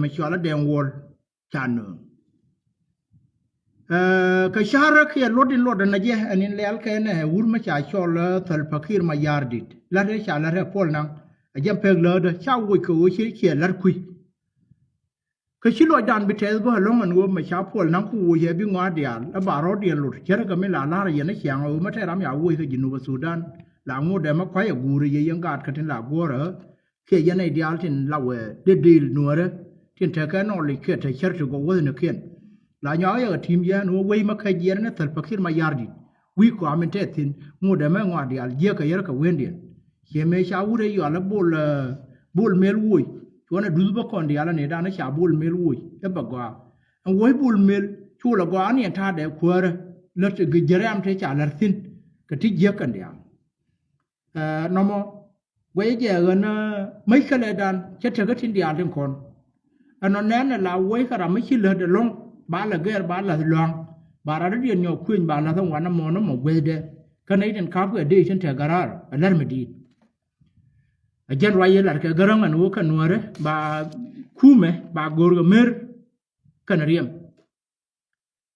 มาชอละแดงวอลชาเนก็ชาระเขียนรถดินรถนั่นเองอันนี้แล้วแค่เนี่ยวุ้นมาชาชอละทลพักขีรมายาร์ดิตแล้วเรื่องชาละเรื่องพอลนังยังเพลเลอร์ชาววุ้ยก็วุ้ยเขียนแล้วคุยก็ชิลอยดันไปเทสบ่ลงมันวัวมาชาพอลนังกูวุ้ยบิงวาเดียร์แล้วบารอเดียร์หลุดเชื่อก็ไม่ลาลาอย่างนี้เสียงเอาไม่ใช่รำยาวุ้ยก็ยินูบสุดานหลังงูเดมาควายกูรียังกาดกันที่หลักวัวเหรอเขียนในเดียร์ที่เล่าเดดีลนัวเรที่เธอแค่นอนเลยเขียนเธอเชื่อถือก็ว่าเนี่ยเขียนหลายอย่างอย่างทีมยานัววัยมาแค่เย็นนั่นทลพักขีรมายาร์ดิตวิกว่ามันเทตินงูเดมางัวเดียร์เยอะก็เยอะก็เว้นเดียนเขียนไม่ชาวุ้ยอยู่แล้วบอลเมลวุ้ยชวนดูบก่อนเดียร์แล้วเนี่ยด้านนั้นชาบอลเมลวุ้ยแต่บอกว่าอันวัยบอลเมลชัวร์ละกว่านี่ท่าเด็กขวาแล้วจะกิจเรียมเทจ่าลาสินก็ที่เยอะกันเดียร์น้องมวัยเจ้ากันไม่เคยเลยดันเชื่อก็ทิ้งเดียร์ทั้งคนอันนั้นเนี่ยเราวัยก็เราไม่คิดเลยเดี๋ยวลงบาลละเกอร์บาลละลวงบาลละเดียนโยคุยบาลละทั้งวันน้ำมันวัยเดกันไอ้เด็กข้าวก็ดีฉันเถอะการ์อันนั้นไม่ดีอาจารย์วัยหลักกระรังอันวัวกันวัวเร่บาคู่ไหมบากอร์กเมอร์กันเรียม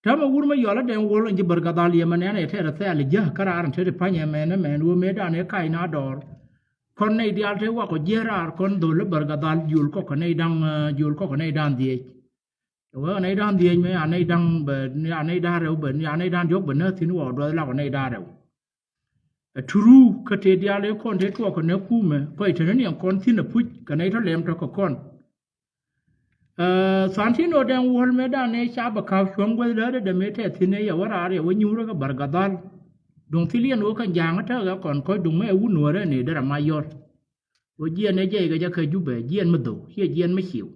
ถ้ามาวุ้นไม่ยอมแล้วเดี๋ยววัวเราจะบริการดาลีมันเนี่ยเท่าไรเลยเยอะกระอาร์เท่าไรพันยามันนะมันวัวเมดานเนี่ยใครน่าดอร์คนในเดียร์เท่าว่าก็เยอะอาร์คนโดนแล้วบริการดาลยูลก็คนในดังยูลก็คนในดันเดียแต่ว่าในดันเดียไม่อันในดังเบนอันในดาร์เราเบนอันในดันยกเบนเนอร์ทิ้งวัวโดยเราคนในดาร์เราทรูก็เทียดยาเลี้ยคนเทียตัวคนเนื้อคู่มั้ยก็อีกทีนี้อย่างคนที่น่ะพูดกันในทะเลมันก็คนสารที่โนเดนวัวไม่ได้ในชาบะขาวช่วงวันเลยเดเมเทที่นี่อย่าว่าอะไรว่ายูแล้วก็บาร์กาดัลดงที่เลี้ยนวัวกันยางก็เท่ากับก่อนคอยดงไม่วุ่นวัวเลยนี่เดรามายอร์ว่าเยียนในใจก็จะเคยยุบเยียนมาดูเยียนไม่ขิว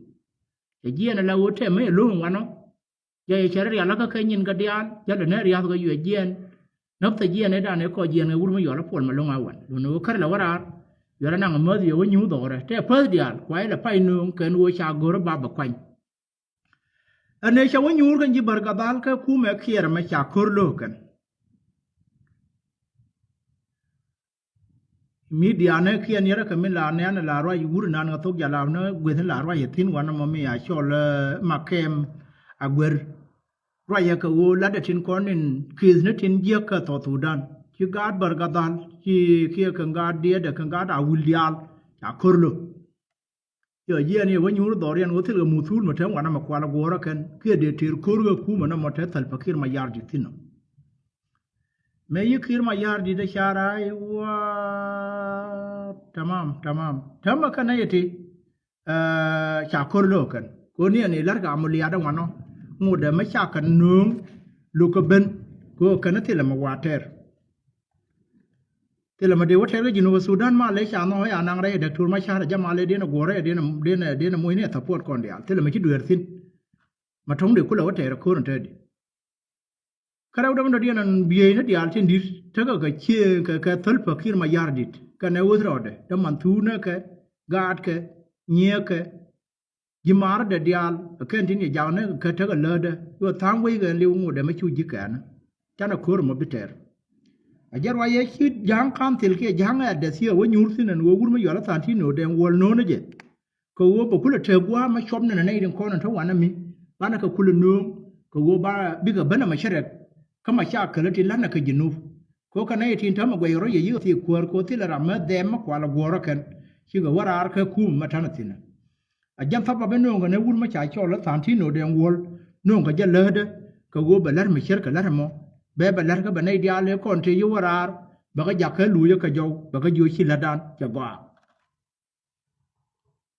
แต่เยียนเราเท่ไม่รู้วันเนาะใจเฉลี่ยแล้วก็เคยยินกันเดียนยัดเนื้อเรียกก็อยู่เยียนนับแต่เยียนในด้านนี้ก็เยียนในวุ้นไม่หยอดแล้วปวดมาลงเอาวันดูนู้นแค่เราว่าอยู่แล้วนั่งเมื่อเดียวว่ายูต่อเลยแต่เพื่อเดียวไว้แล้วไปนู่นเกินวัวชาโกรบาบกวนอันนี้ชาวยูกันจีบร์กาดัลก็คู่แม่เขียร์ไม่ชาโคร์โลกันมีเดียนเขียนเนี่ยก็ไม่ลาเนี่ยนะลาร้อยวูรนันก็ทุกอย่างลาเนอะเวทลาร้อยทิ้งวันนั้นมันไม่อยากชอลมาเข้มอาเวอร์ร้อยก็วูลัดทิ้งคนนึงคิดนึกทิ้งเยอะก็ต่อทูดันที่การบร์กาดัลที่เขียร์กันการเดียดกันการอาวิลยาลชาโคร์โลเยอะเนี่ยวันยูร์ดอริยันวัตถุมุทุลมาเท่าวันนั้นมาควาลกัวรักันเขียร์เดือดที่โคร์โลคู่มันนั้นมาเท่าทัลพักขีรมายาร์ดิทินไม่ยุคิรมายาร์ดิเดชารายวะtamam tamam kan ayati chakor lokan ko ni ani larga amuliya da wano ngude ma chakan nung lukaben ko kana tila ma water tila ma de water ga jinu sudan ma le cha no ya nang re da tur ma cha ja ma le de na gore de na moy ne support kon dia tila ma ki duer sin ma thong de kula water ko no tedi karaw da no dia nan biye na dia tin dir taga ga che ka thal fakir ma yardit kanewut rode da man tuna ke gad ke nye ke jimar de dial ken tin ya jawne ke ta ga lede yo tang wi ga liu mu de ma chu jikan chana kor mo biter ajar wa ye chit jang kam til ke jang a de sia wo nyur sin wo gur ma yo la san ti no de wol no ne je ko wo bo kula te gwa ma shop ne ne din ko nan ta wana mi bana ka kula no ko wo ba bi ga bana ma sharet kama sha kala ti lan na ka jinu ko kana yi tin tama gwayo ye yi ti kwar ko ti la ma de ma kwala gworo kan shi ga warar ka ku matana tina a jam fa ba no ga ne wur ma cha cho la tan ti no de wol no ga ja lede ka go balar ma shirka lar mo be balar ka banai dia le kon ti yi warar ba ga ja ka lu ya ka jaw ba ga jo shi la dan ja ba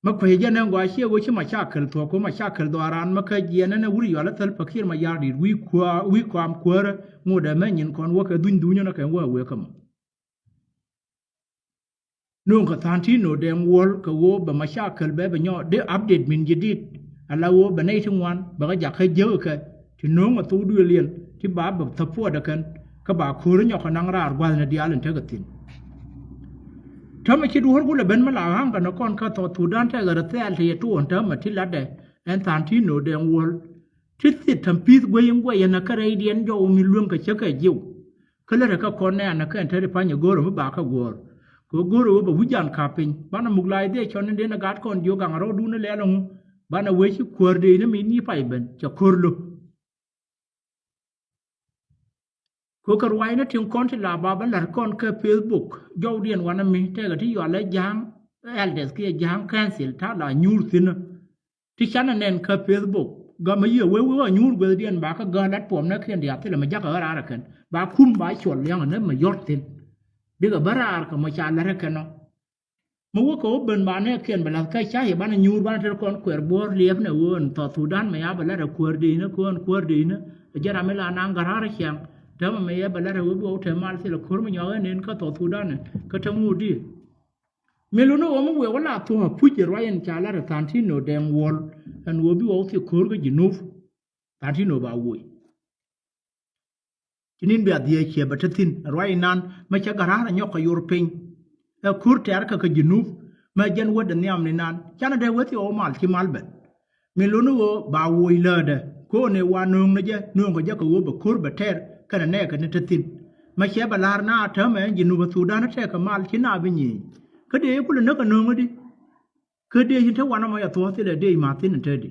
ma ko ye ne gwa shi go shi ma cha kal to ko ma cha kal do aran ma ka ye ne wuri yo la tal fakir ma yar di wi kwam kwara ngo da men yin kon wo ka dun dunya na ka wo we kam no ka tan ti no dem wol ka wo ba ma sha kal be ba nyo de update min jidit ala wo ba nei thung wan ba ga ja ka je ka ti no ma tu du lien ti ba ba ta po da kan ka ba khu ro nyo ka nang ra gwa na dia len ta ga tinถ้าไม่คิดดูฮอร์กูเลยเป็นมาหลายห้างกันนะก่อนข้าต่อถูด้านแท้กระเทียมที่ตัวอันเดิมมาที่ลัดเดแอนทานที่โนเดงวอลที่สิทธิ์ทำปีศเวียงยันนักเรียนโยมีเรื่องกับเจ้าแก่ยิวเขาเลยก็คนเนี่ยนักเรียนเทเลพันยาโกรไม่บาเขาโกรก็โกรว่าแบบวิญญาณขาปิงบ้านมุกลายเดียชนนั่นเดนอากาศก่อนโยกังเราดูนั่นแหละลง bana wechi kurde ne mi ni pai ben cha kurlo ko kar wai na tin kon ti la ba ban lar kon ka Facebook jow dien wana mi te ga ti yo la jang elders ki jang cancel ta la nyur tin ti chana nen ka Facebook ga ma ye we nyur gwe dien ba ka ga lat pom na khen dia ti la ma jaka ra kan ba kum ba chol yang ne ma yot tin bi ga barar ka ma cha la ra kan no ma wo ko ben ba ne khen ba la ka cha ye ba na nyur ba na kon kwer bor liep ne won to Sudan ma ya ba la ra kwer di ne kon kwer di ne jara me la nang ga ra kyang dama me ya balara wo bo te mal se la kurma nyaga nen ka to Sudan ka ta ngudi meluno wo mu we wala to puje royen chala ra tantino dem wol an wo bi wo ti kurga jinuf tantino ba wo tinin bi adie che batatin royen nan ma cha garara nyoka european e kur ter ka jinuf ma jan woda nyam ni nan chana de woti o mal ti malben meluno wo ba wo ilade ko ne wa nung ne je nung ko je ko wo ba kur ba ter kana ne ka ne tatin ma che balar na ta me jinu ba Sudan ta ka mal kina binyi ka de kula na ka no ngudi ka de hin ta wana ma ya to te de ma tin ta de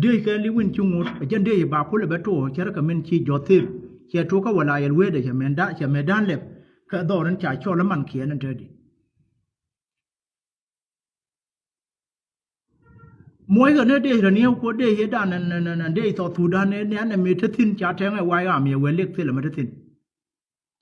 de ka li win chung a jan de ba kula ba to che ka men chi jotir che to ka wala yel we de che men da che me dan le ka do ran cha cho la man kien ta de moy ga ne de ra ne ko de he da nan de to Sudan ne ne me tatin cha ta ngai wa ya me we lek te la ma tatin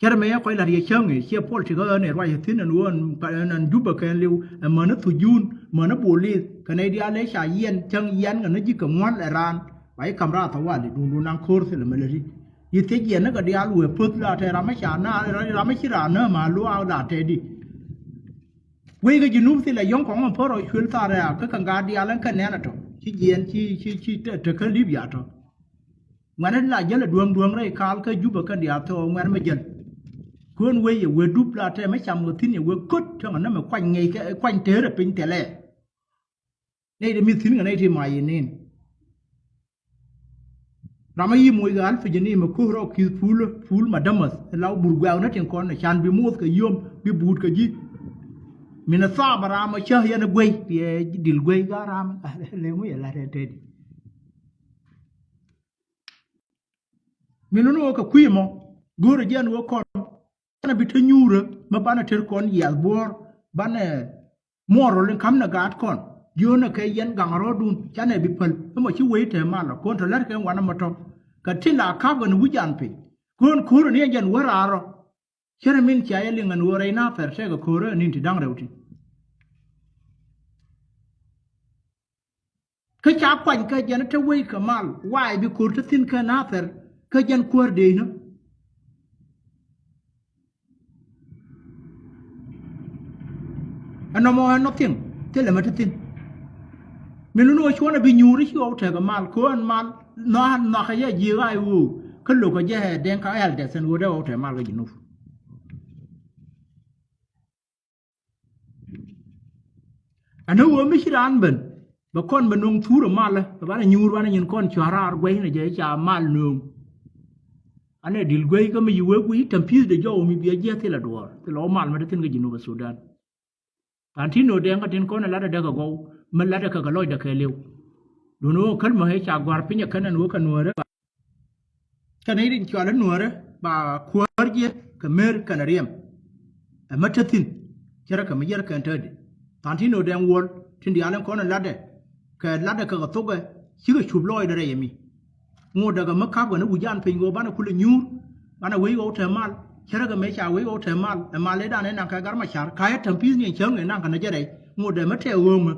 chara me ya ko la ye chang e che pol ti ga ne wa ye tin an won pa nan du ba kan liu ma na tu jun ma na boli ka ne dia le sha yen chang yan ga ne ji ka ngwan la ran bai kam ra ta wa de du nang khor se la ma le ri ye te ye na ga dia lu e put la te ra ma sha na ra ma chi ra na ma lu a la te di we ga jinum se la yong kong po ro chul ta ra ka kan ga dia lan ka ne na to chi yen chi te ka libya to ngwan la je la duong re kal ka ju ba ka dia to ngwan ma jen kun we ye we dupla te ma cham ngo tin ye we kut thang na ma kwanh ngai ka kwanh te ra pin te le nei de mi tin ga nei ti mai nin rama yi mo ga al fi jeni ma ko ro ki ful ma damas law burgwa na tin kon na chan bi mos ka yom bi bud ka ji mina sa bara ma cha ya na gwe pi dil gwe ga ram le mo ya la te mina no ka kwi mo gore jen wo kon na bitanyura ma bana ter kon yal bor bana moro len kam na gat kon yona ke yen gangaro dun chane bi pal mo chi we te mala kon to lar ke wana moto ka tina ka gon wujan pe kon kuro ne jen wararo chere min cha yeli ngan wore na fer se ko kuro nin ti dang rewti ka cha kwan ka jen te we ka mal wai bi kur te tin ka na fer ka jen kur de no ano mo nothing tele matatin meluno chwana bi nyuri chi o te ga mal ko an mal no ka ye ji ga wu ka lo ka je den ka el de sen wo de o te mal ga jinu ano wo mi shiran ben ba kon ba nong thuro mal ba na nyur ba na nyin kon chara ar gwe na je cha mal num ane dil gwe ka mi we ku tampis de jo mi bi je te la dor te lo mal matatin ga jinu ba Sudan Antino denga tin kona lada daga go man lada ka loy da kai lew dono kal ma he cha gwar pinya kana no ka nuore kana idin kwala nuore ba kuarje ka mer kana riem a matatin kira ka mijar kan tade Antino den wol tin di alan kona lada ka to ga shiga chubloy da remi ngo daga makka ga na ujan pingo bana kula nyur bana we go ta mal kira ga me cha we o te mal e mal da ne nan ka gar ma char ka ya tampis ni chang ne nan ka na jere ngo de ma te wo ma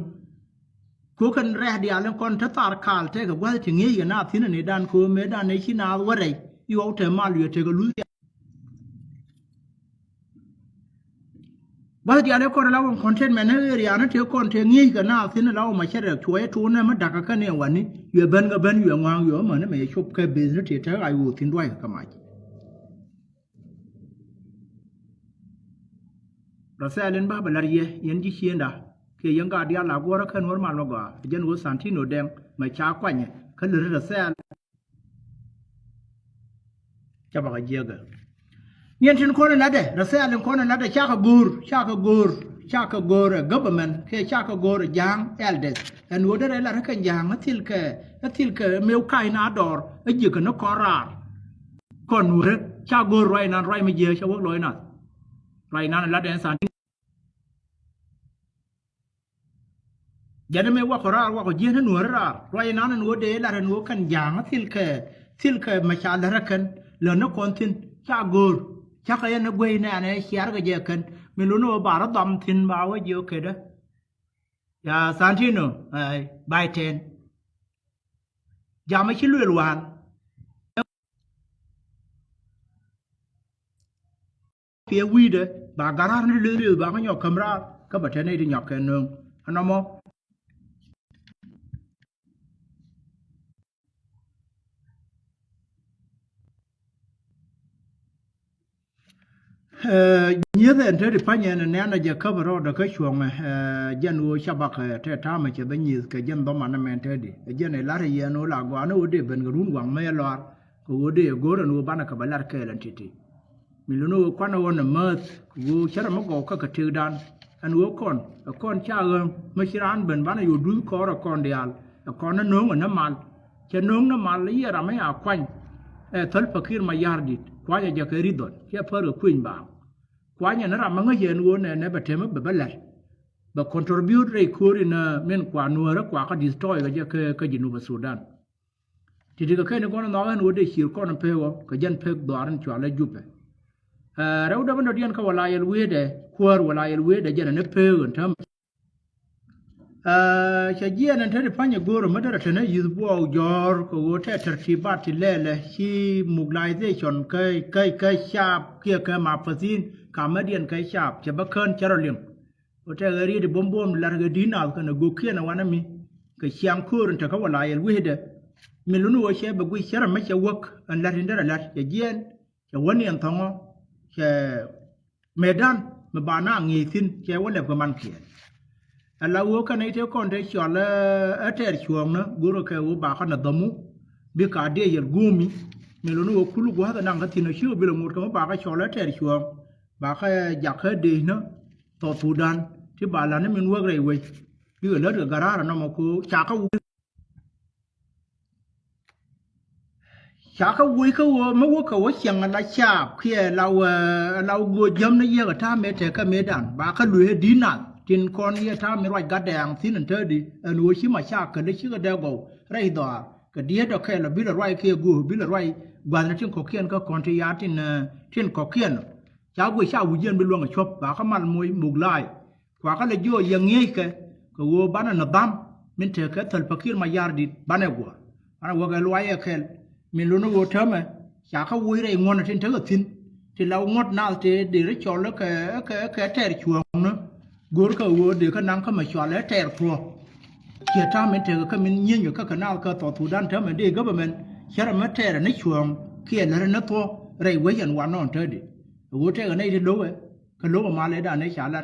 ko kan re di alen kon ta tar kal te ga wa ti ngi ya na tin ne dan ko me dan ne chi na wa re i o te mal yo te ga lu ba di alen kon la won content me ne ri ana te kon te ngi ga na tin la o ma chere chwe tu ne ma da ka ne wa ni yo ben ga ben yo ngwang yo ma ne me chop ka business te ta ai wo tin doi ka ma Rafaelen ba balarye yen ji shienda ke yanga dia la gora kan war mal ga jen wo santino dem ma cha kwanye kan le Rafael cha ba jega yen tin ko na de Rafaelen ko na de cha ka gur chaka gore government ke chaka gore young elders and wo dere la kan young atil ke meu kai na dor e jike no korar kon wure cha gore roi nan roi me je cha wo loi na roi nan la den san jana me wa korar wa ko je na nuor rar roi nan no de la ran wo kan young atil ke ma cha la kan le no kontin cha gore cha ka na gwe na ne chiar ga je kan mình luôn nói bảo nó đâm thìn bao cái gì ok đó, ya Santino, bài ten, giờ mấy chiếc lưỡi loạn, phía quy đấy, bà gara nó lưỡi bà cái nhọc camera, các bạn thấy này thì nhọc cái nương, anh em không? Nhớ thế thì phải nhận nên là giờ cover rồi cái chuồng mà dân nuôi chắp bạc thế tham mà chỉ đến nhiều cái dân đó mà nó men thế đi dân này lá thì nó là quả nó để bên cái run quảng mấy loạt cái để gỗ rồi nuôi bán cái bán cái lần tít mình nuôi quan nó nó mệt nuôi chả mà có cái thứ đan anh nuôi con cha mấy cái ăn bên bán nó đuôi có rồi con đial con nó nướng mà nó mal cho nướng nó mal lấy ra mấy quanh thල් fakir mà yardit qua giờ cái ridon cái phở queen bảo quá nhà nó làm mang cái gì nuôi này bật thêm bật bật lại bật contribute rồi cuối này men quả nuôi đó quả cái destroy cái gì nuôi Sudan thì cái này con nó nuôi để chịu con nó phèo cái dân phèo đó anh chọn lấy giúp rồi đó mình điên cái vài lúa để khoa vài lúa để dân nó phèo gần thăm cái gì anh thấy phải nhớ rồi mà đó là này use bao giờ cái thế thì bắt thì lệ khi mobilization cái sharp kia cái mà phát sinh Canadian cái sharp chỉ bắt khơn chả rồi ở đây cái gì bom là cái đi nào cái nó gục kia nó anh mi cái xiang khur thì cái vài lúa đấy mình luôn nói sẽ bắt quay sẽ mấy cái work anh là hiện tại là cái gì cái vấn đề thằng cái Medan mà bạn nào nghĩ tin cái vấn đề của mình kia là wo kan ite kon te chola ater chuong na guru ke wo ba kana damu bi ka de yer gumi melo no kulu go hada nang katina shu bi lo mut ko ba ka chola ater chuong ba ka ja ka de na to Sudan ti ba la ne min wo gre we bi le de garara na mo ko cha ka wi ka wo ma wo ka wo xiang la cha khie la go jam na ye ka ta me te ka me dan ba ka lu he dinan tin con ye tham mi roi gadang tin an tedi an wo chi ma cha ka de chi ga da go rai do ka die do ke la bi la roi ke gu bi la roi gwan na tin ko kien ka kon ti ya tin ko kien cha gu cha wu yen bi luang chop ba ka man moy mug lai kwa ka le jo ye nge ke ko wo bana na dam min te ka thal fakir ma yar dit bana go ana wo ga loi ye kel min lu no wo thame cha ka wu rai ngon tin te ga tin ti law ngot na te de ri chol la ka ter chuong no gor ka wo de ka nang ka ma chwa le ter pro che ta men te ka min nyin yo ka kanal ka to Sudan ta men de government chara ma ter ne chuang ke na na to rai we yan wa non te de wo te ka nei de lo ka lo ma le da ne cha la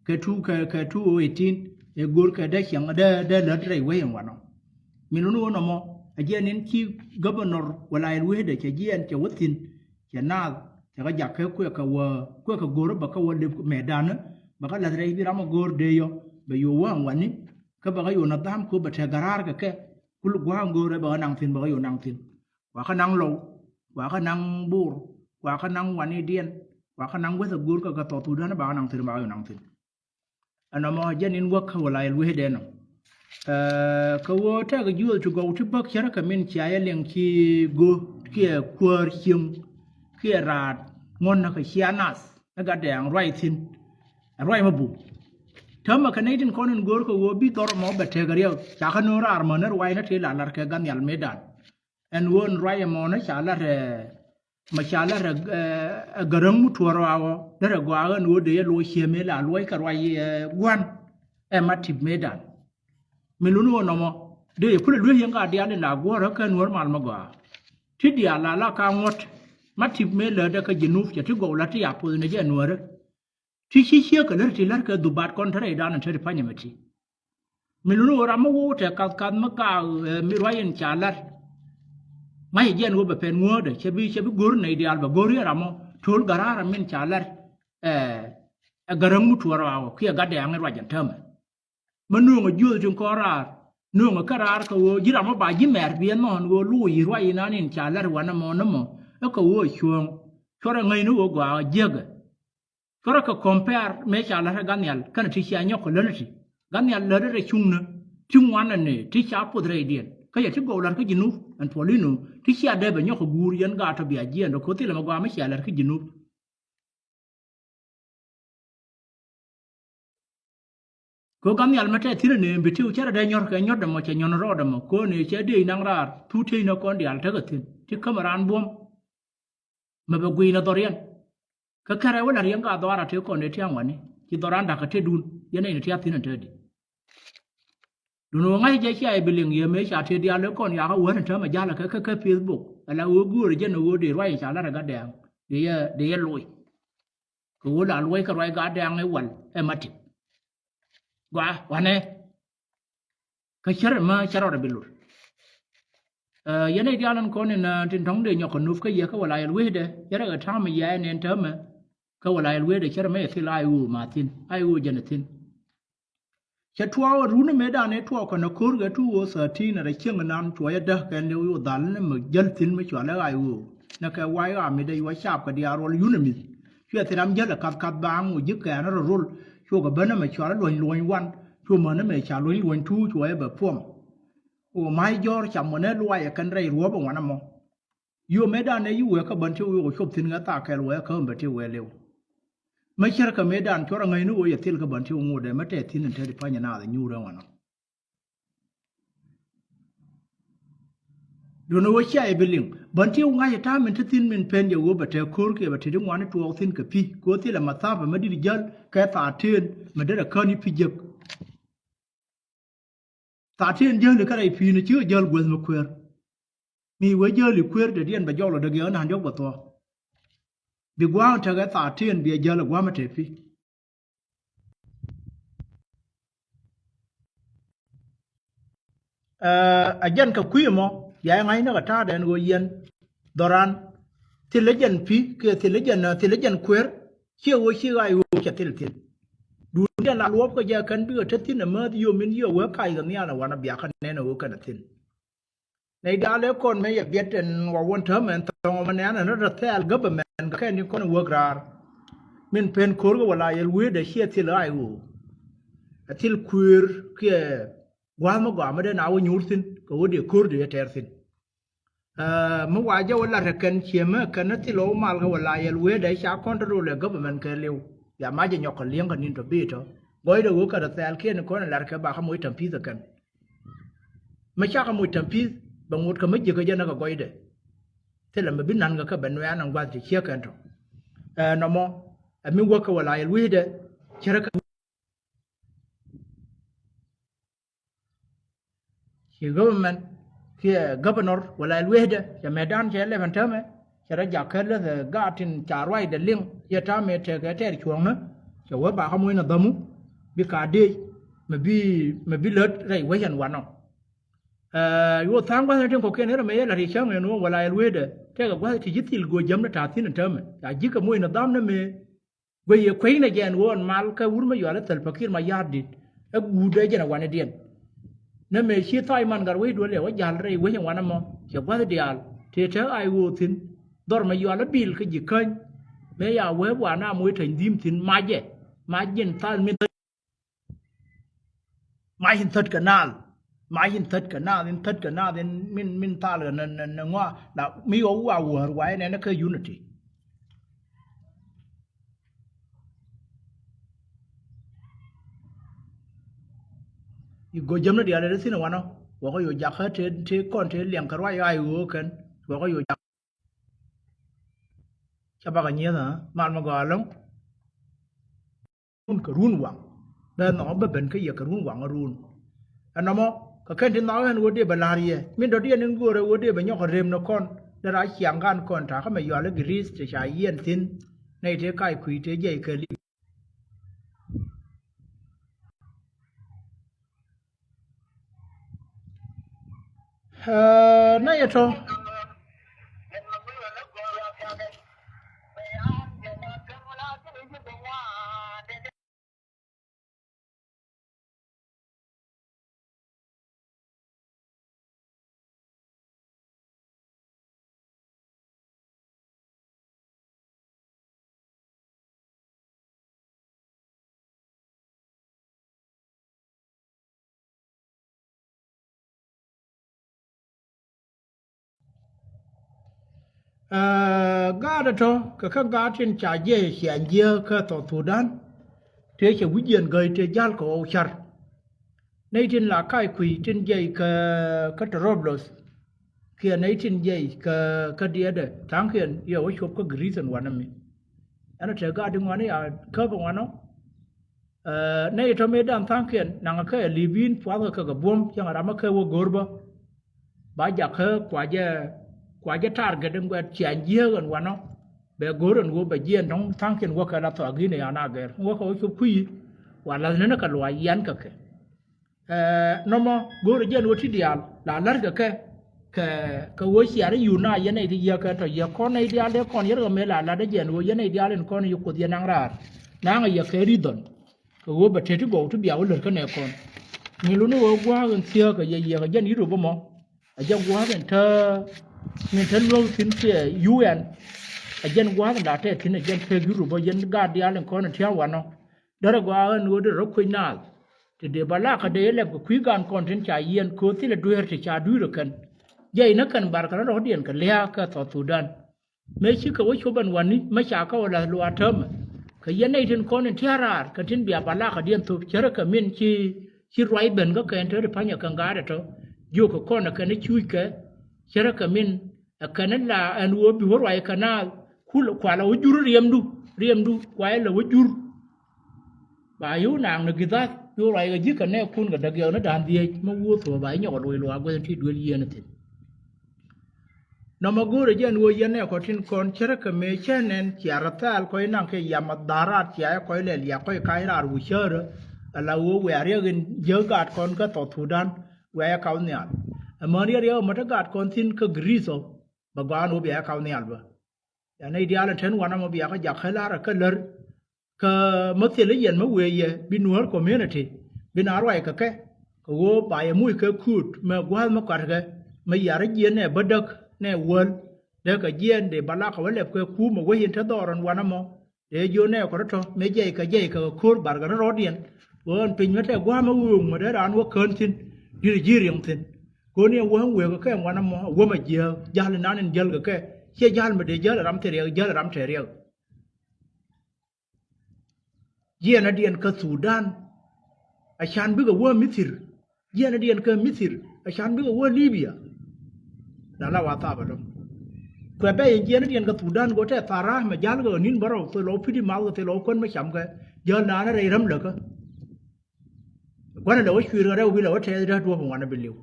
ka 2018 e gor ka de chang de la rai we yan wa non min no no mo a je nin chi governor wala we de che jen che wutin che na che ka ja ka gor ba ka wo de medan ba ka la drai bi rama gor de yo ba yo wang wani ka ba yo na dam ko ba ta garar ka ke kul gwa ngor ba nang tin ba yo nang tin wa ka nang lo wa ka nang bur wa ka nang wani dien wa ka nang wesa gor ka to tu dan ba nang tin ba yo nang tin ana mo janin wa ka wala el we de no ka wo ta ga yu to go to bak chara ka min cha ya leng chi go kia kwar chim kia rat ngon na ka chianas na ga dang right tin roi ma bu thama Canadian konen gor ko wo bi tor mo bete gariyo cha ka no rar mo ner wai na te la lar ke gan yal medan en won roi mo na cha la re ma cha la re garang mu toro awo dere gwa ga no de lo che me la loi ka roi gwan e ma tip medan me lu no mo de ku le lu yen ga dia ne la go ra ka no mal ma gwa ti dia la ka ngot ma tip me le de ka jinuf che ti go la ti ya pu ne je no reที่ชี้เชี่ยกันเลยที่นั่นก็ดูบาดคนทะเลด้านนั้นเธอได้พันยังไงที่ไม่รู้ว่าเราไม่รู้แต่การเมื่อก้าวมีรอยยันจาลัดไม่เย็นว่าแบบเป็นงัวเด้เชบิกูร์ในเดียร์แบบกูร์เรียเราไม่ทุลการารามินจาลัด garang mutu waro kia gade ang rajan tama manu ngju jun korar nu ngkarar ko wo jira ma ba jimer bi non go lu yi rwa ina nin chalar wana mo namo ko wo chuong chora ngai nu go ga jega chora ko compare me chalar ganyal kan ti sia nyok lelti ganyal lere chungna chungwana ne ti cha podre dien ka ya ti go lar ko jinu an polinu ti sia de be nyok gur yen ga to bi ajien ko ti le ma gwa ma sia lar ko jinu ko gam yal mate thire ne bitiu chara de nyor ka nyor de mo che nyon ro de mo ko ne che de nang rar tu te no kon dial ta gatin ti kamaran bom ma be gui na dorian ka kare wala riang ga dora te ko ne tiang wani ti doran da ka te dun yene ne tiap tin te di duno ngai je chi ai biling ye me cha te dial kon ya ka won ta ma jala ka Facebook ala wo gu re je no wo de roi cha la ga de ye loi ko wo la loi ka roi ga dang ai wal e mati gwa wane ka char ma charo da bilur yana dialan ko ne na tin tong de nyok nuf ka ye ka wala yel we de yara ga ta ma ya ne ta ma ka wala yel we de char ma thi lai u ma tin ai u janatin cha tuwa ru ne me da ne tuwa ko na kur ga tu wo sa ti na da king nan tuwa ya da ka ne u dal ne ma jal tin ma chwa la ai u na ka wa ya me de wa shap ka dia rol yu ne mi chwa ti ram jal ka ba ngu ji ka na rol chua ka bana ma chua loin loin wan chua ma na me cha loin loin tu chua ba pom o mai jor cha mo ne lwa ya kan rai ruwa ba wana mo yo me da ne yu ka ban chu yo chop tin ga ta ka lwa ka ba ti we lew ma char ka me dan chora ngai nu o ya til ka ban chu ngo de ma te tin te di pa nya na da nyu ra wana do no cha e biling ban ti nga ya ta men te tin men pen ya wo ba te kur ke ba ti ding wana tu o tin ka pi ko ti la ma ta ba ma di jal ka ta tin ma da ka ni pi jek ta tin jel ka rai pi ni chu jel gwen ma kwer mi we jel li kwer de dien ba jol da ge na ndok ba to bi gwa ta ga ta tin bi jel gwa ma te pi a jan ka kwi mo ya ngai na ka ta den go yen doran ti lejen pi ke ti lejen kwer che wo chi ga yo cha til du ya la luop ko ja kan bi ta tin ma yo min yo we kai ga nya na wana bia kan ne no ka na tin nei da le kon me ya biet en wa won term en to ma ne na na ta al government ka ni kon wo grar min pen kor go wala yel we da che til ai wo til kwer ke wa ma ga ma de na wo nyur tin ko wo de kor de ter tin ma wa ja wala ra kan che ma kan ti lo mal ga wala yel we da sha control le government ka lew ya ma je nyok lieng kan to bi to goi do ka da tal ke ko na lar ka ba ka moy tam pi kan ma cha ka moy tam pi ba ngut ka ma je ka ja na ka goi de te la ma bin nan ga ka ben wa nan gwa ti che kan to no mo mi wo ka wala yel we de chera ka ki government ki governor wala yel we de ya medan che le ban tame chera ja ka le ga tin cha roi de ling ya ta me te ga te chuong na che wa ba ka moy na damu bi ka de me bi let rai we yan wa no yo thang ba tin ko ken me la ri chang no wala el we de te ga wa ti jitil go jam na ta tin ta me ya ji ka moy na dam na me go ye kwai na gen won mal ka wur ma yo la tel fakir ma yar dit a gu de je na wa ne dien na me chi tai man gar we do le wa jal rai we yan wa na mo che wa de al te te ai wo tin dor ma yo la bil ka ji kan me ya we wa na moy thành dim tin ma je ma jen tal min ma hin thật canal mai hin thật canal den min tal na ngwa la mi o wa war wa ne na ka unity i go jamna dia le sin wa no wa ko yo ja kha te kon te liang karwa ya ai wo kan wa ko yo ja cha ba ga nya na mal ma ga long un ka run wang da no ba ben ka ye ka run wang run anamo ka ken tin naw hen wodi balarie min do dien ngore wodi be nyok rem no kon da ra chiang gan kon ta ka me yo le gris te cha yen tin nei te kai kui te je ka li na ye to gada to ka gatin chaje shianje ka to Sudan thế chỉ quý diện gây thế gian của ông char nay trên là cái quỷ trên dây cái Trablos kia nay trên dây cái địa đấy tháng hiện yêu ở chỗ cái reason one mình anh nói cái đừng nói à khớp bằng nó nay trong mấy đám tháng hiện nàng cái Libin phá cái bom chẳng là mà cái vô gorba bây giờ cái qua giờ target đừng có chuyện gì hơn one nó be goron go be jen dong tanken wo ka to agine ana ger wo ko chu kui wala nena ka lo yan ka ke no mo goro jen wo ti dial la lar ka wo shi ari yuna yene ti ya ka to ya ko nei dial de kon yer me la de jen wo yene dial en kon yu ko dia nang rar nang ya ke ri don ko wo be te ti go tu bia wo le ka ne kon ni lu no wo gwa gan sia ka ye ka jen ru bo mo a ja gwa gan ta ni tan lo tin se UN ajen gwa da te tin ajen pe guru bo jen ga dia len kon tia wano dara gwa no de ro kwinal te de bala ka de le ko kwi gan kon tin cha yen ko ti le duer ti cha du ro kan ye na kan bar ka ro dien ka le ka to Sudan me shi ka wo cho ban wani ma cha ka wala lu atam ka yen nei tin kon tia rar ka tin bia bala ka dien to chera ka min chi roi ben ga ka enter pa nya kan ga da to yo ko kon ka ne chui ka chera ka min ka nan la an wo bi wo roi ka na kul kwala wujur riemdu kwai la wujur ba yu nang ne gida yu rai ga jika ne kun ga dagyo na dan die ma wu so ba nyo loi lo agwe ti duel yen tin no ma gore jen wo yen ne ko tin kon chere ka me chenen chiaratal ko nang ke yamadarat ya ko le ya ko kai rar wu chere ala wo we are gen je gat kon ka to Sudan we ka nya amani re ma ta gat kon tin ka griso ba gan wo be ka nya ba ya nay dia la ten wana mo biya ka ja khala ra ka ler ka mathile yen ma we ye binuar community binarwai ka ke ko wo ba ye mu ka kut ma gwal ma kwar ga ma yara yen ne badak ne wol de ka yen de bala ka wale ko ku ma we yin ta doron wana mo de jo ne ko to me je ka kur bar ga ro dien won pin ma te gwa ma wu ma de ran wo kan tin ji riang tin ko ne wo we ka ke wana mo wo ma je ja le nan jel ka ke che jal ma de jal ram te riel ye na dien ka Sudan a shan bi ga wo Misir ye na dien ka Misir a shan bi ga wo Libya la wa ta ba do ko be ye na dien ka Sudan go te tara ma jal ga nin baro to lo pidi mal ga te lo kon ma cham ga jal na na re ram la ka ko na lo shi ra wi lo te da do ba na bi liu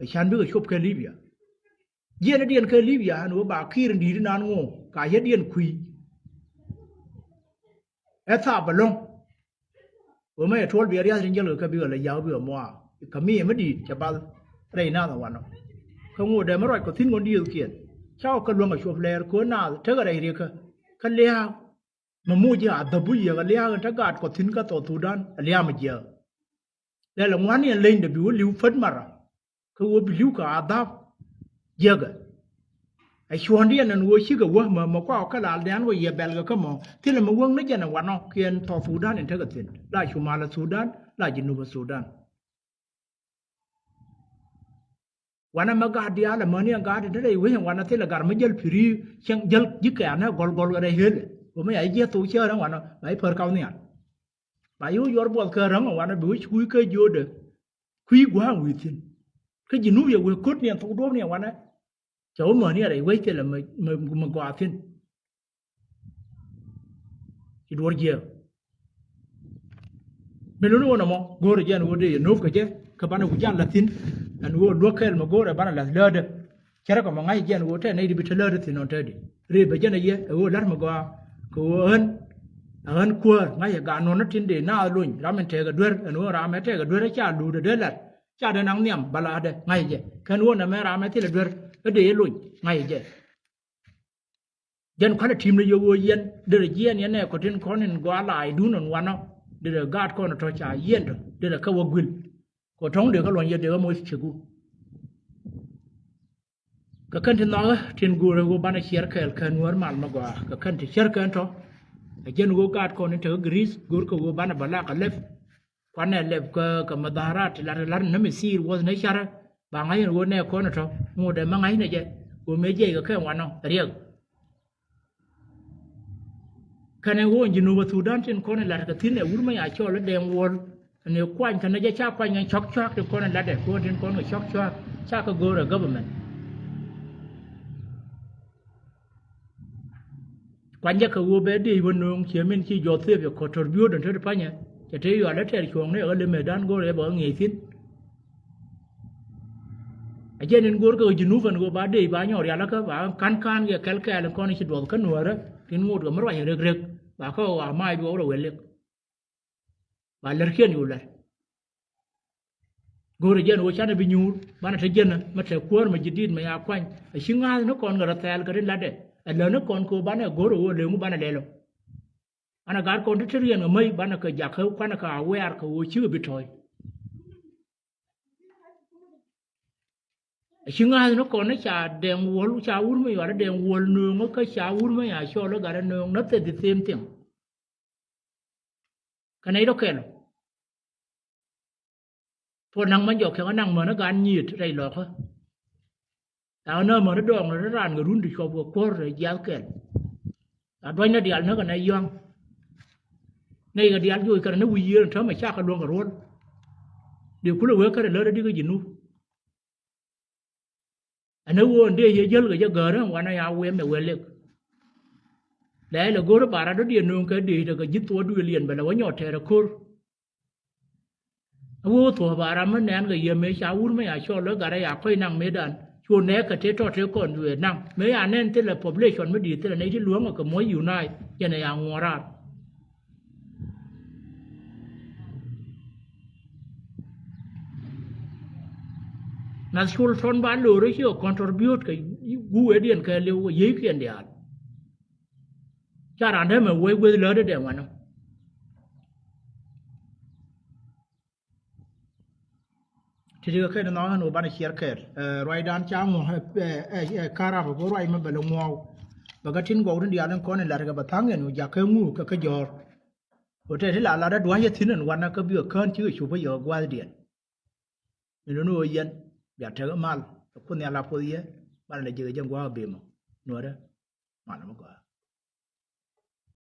a shan bi ga shop ka Libya yen dien ke Libya no ba kir ndi na no ka ye dien kui eta balong o me tol bi ya rin jelo ka bi la yaw bi mo ka mi me di cha ba re na da wano ka ngo de ma ro ko tin ngon di kien chao ka lo ma shop ler ko na te ga re ri ka le ha ma mu ja da bu ye ga le ha ta ga ko tin ka to Sudan le ha ma je le la ngwan ye lein de bi wo liu fat mara ka wo bi liu ka adab jaga ai chuan dia nan wo chi ga wa ma kwa ka la dan wo ye bel ga ka mo ti le ma wong na jana wa no kien to Sudan en ta ga tin la chu ma la Sudan la jinu ba Sudan wana ma ga dia la ma ni ga de dai we wana ti la gar ma jel piri chang jel ji ka na gol gol ga he le wo ma ai je tu che ra wana mai per ka ni ba yu yor bol ka rang wana bu chui ka jo de kui gwa wi tin cái gì nuôi về cốt niệm thủ đô niệm quan á chỗ mà này đấy quay cái là mà quả thiên thì đuổi gì mình nói nó mà gọi là gì nó đi nộp cái chứ các bạn nó cũng là tin anh gọi đuổi cái mà gọi là bạn là lơ đó cái đó còn mà ngay gì nó gọi này đi bị lơ đó thì nó thế đi rồi bây giờ này gì gọi là mà gọi gọi ơn quơ ngay cái gà nó tin để nào luôn làm mình thấy cái đuổi nó làm mình thấy cái đuổi cha đủ để là cha de nang niam bala de ngai je kan wona me ra me ti le dwer de luñ ngai je jen khana tim le yo yen de yen ne ko tin konen go ala ai du non wano de gad ko no to cha yen de ka wo gwil ko tong de ka lon ye de mo chigu ka kan tin no tin gu re go bana cher kel kan war mal ma go ka kan ti cher kan to jen go gad ko ne to gris gur ko go bana bala ka lef kwana lep ka madarat la na mi sir wo ne chara ba ngai wo ne ko na to mo de ma ngai ne je กูไม่เจก็แค่วันน้องเรียกคะแนนวัวจินูบัตุดันเช่นคนในหลักที่เนี่ยวุ้นไม่อยากชอบแล้วแดงวัวเนี่ยควันคะแนนจะชาควันยังช็อกเด็กคนในหลักเด็กคนเช่นคนก็ช็อกชาก็โกรธ government ควันจะเขาวัวเบดีวันนึงเชื่อมันที่ยอดเสียบขอทรบิวดันเท่าไหร่เนี่ยจะเที่ยวแล้วเที่ยวช่วงนี้เลยไม่ดันโกรธบอกงี้สิไอ้เจนินกูก็จินูฟันกูบาดีบาหยอดยาแล้วก็ว่าคันแกแกแล้วคนนี้คิดว่ากันหนัวแล้วกินงูก็ไม่ไหวเร็กว่าเขาว่าไม่ดูเราเวลิกว่าเลิกเขียนอยู่เลยกูเรียนว่าฉันเป็นยูบ้านที่เจนนะมันจะควรมันจะดิ้นมันอยากควันไอ้ชิงงานนักคนก็รัดแทนก็เรียนละเด็ดไอ้เรื่องนักคนกูบ้านเนี่ยกูรู้ว่าเรื่องบ้านเนี่ยเลยอันนั้นการคนที่เรียนก็ไม่บ้านก็อยากเขาควันก็เอาไว้ก็ชื่อบิทอยชิงงานนักคนนี่ชาเดียงวัวลูกชาววุ้นไม่ว่าเดียงวัวเนื้อมันก็ชาววุ้นไม่อยากชอบแล้วกันเนื้อนับแต่ที่เต็มเต็มกันไหนเราแค่หรอพอนั่งมันหยอกแค่ว่านั่งเหมือนการยืดไรหรอกฮะแต่เนื้อเหมือนดองแล้วร้านก็รุ่นที่ชอบวัวก้อนเลยยาวแก่แต่ด้วยนั่นเดียวนั่นก็นายยังในก็เดียวอยู่กันนั่นวิ่งเยอะเท่าไม่ชากันรวมกับรถเดี๋ยวคุณเอาไว้กันเลยแล้วดีก็ยินนู้อันนั้นวัวเดียวเยอะเลยจะเกิดนะวันนั้นเอาเว้นแบบเว้นเล็กแล้วเราก็รู้ป่าเราเดียวนุ่งก็ดีแต่ก็ยึดตัวด้วยเรียนไปแล้วว่าหยอดเทระคูวัวถั่วบารามันแน่นก็เยี่ยมไม่ชาววุ้นไม่อยากชอบแล้วก็ได้อยากค่อยนั่งไม่ดันชวนแน่ก็เททอดเทก่อนด้วยนั่งไม่อยากแน่นที่ละผมเลี้ยชนไม่ดีที่ละในที่ล้วงก็มวยอยู่ในยันในอ่างงัวราดนักสกุลชนบ้านลูริชิโอคอนทริบิวต์กับกูเอเดียนกับเลี้ยวยี่เขียนเดียร์จารันเดมันเว้ยเลยเดี๋ยวมันที่จะแค่น้องหนูบ้านเชียร์แค่รายด้านจ้างหัวคาราบก็รายมันเป็นงัวบางทีก็วันเดียวนั่งคนในหลักก็บัตรเงินอยากแค่งูก็ยอร์วันที่หลังเราได้ดูให้ทิ้งวันนั้นก็เบี้ยขึ้นชื่อชูไปยอร์กว่าเดียนนี่นู้นยันอยากเทก็มาคนเนี่ยเราพูดเยอะบ้านเราเจอจังว่าเบี้ยมั้งนัวเด้อมาแล้วมั้งกว่า